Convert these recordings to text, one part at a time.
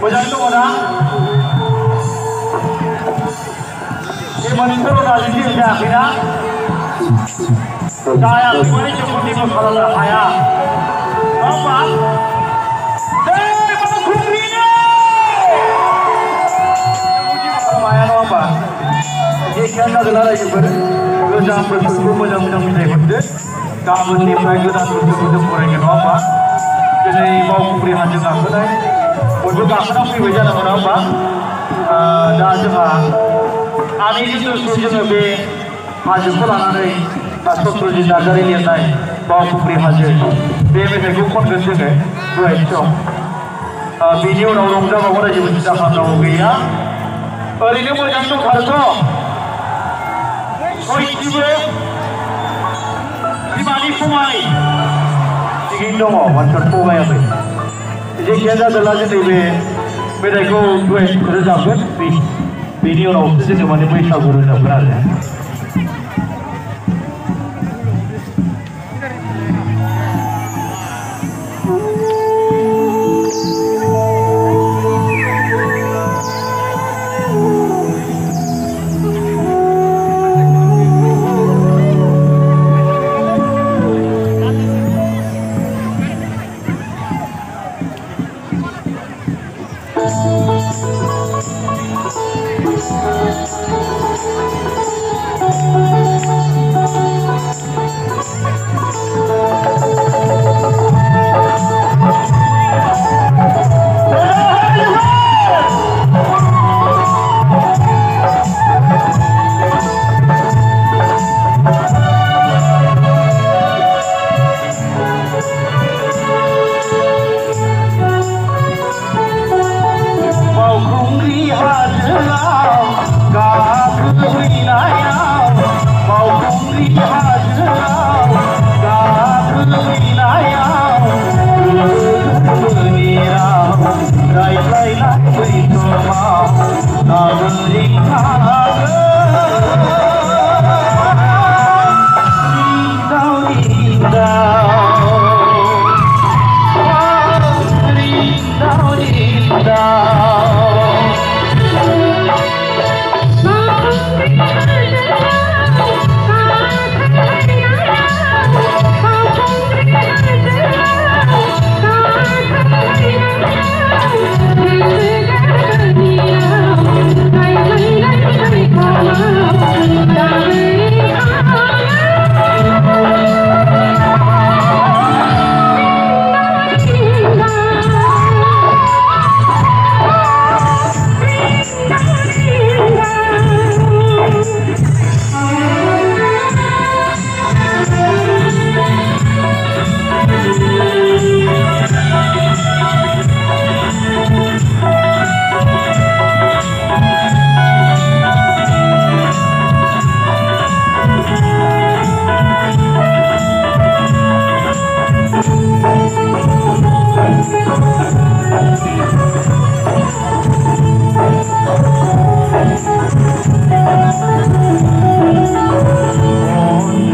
Moja itu mana? Ini itu udah jadi dah kira. Saya ini cuma tipe kalau saya. Apa? Mana kumpulinya? Saya apa? Jadi kan ada lagi kerja bersungguh macam-macam ini betul. Kamu ni pelajaran betul-betul orang yang apa? Jadi mau kumpul haji nak betul. Untuk kamu nak pergi jalan mana apa? Dah cuma. Ani itu sudah lebih haji pulang hari. Masuk kerja dari ni naik. Mau kumpul haji. Dia mesti kumpul kerja ke? Dua itu. Video orang dah bawa lagi berita apa gaya. Hari ni macam tu harga. Kau itu di mana kumai? Tinggi dong, macam kumai apa? Jadi kita adalah jadi mereka dua kerja ber video orang tu jadi mana mereka kerja berada.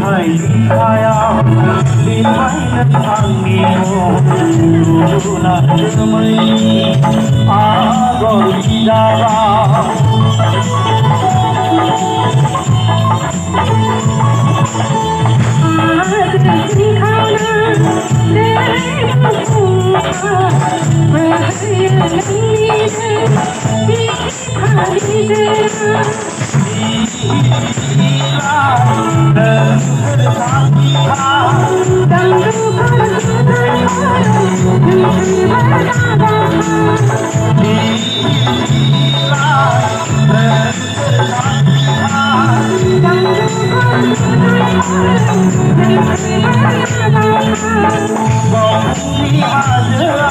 Hãy subscribe cho kênh Ghiền Mì Gõ để không bỏ lỡ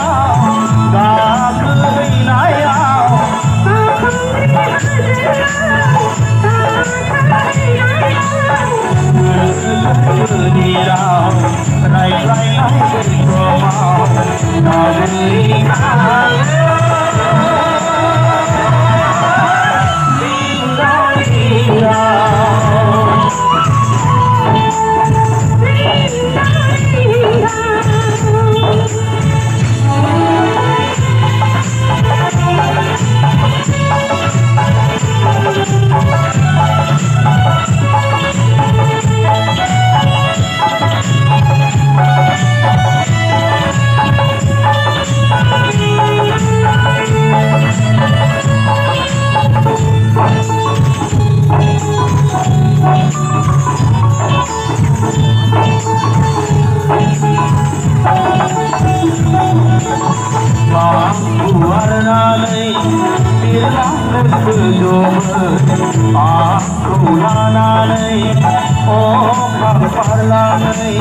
aku lalanai oh kaparlanai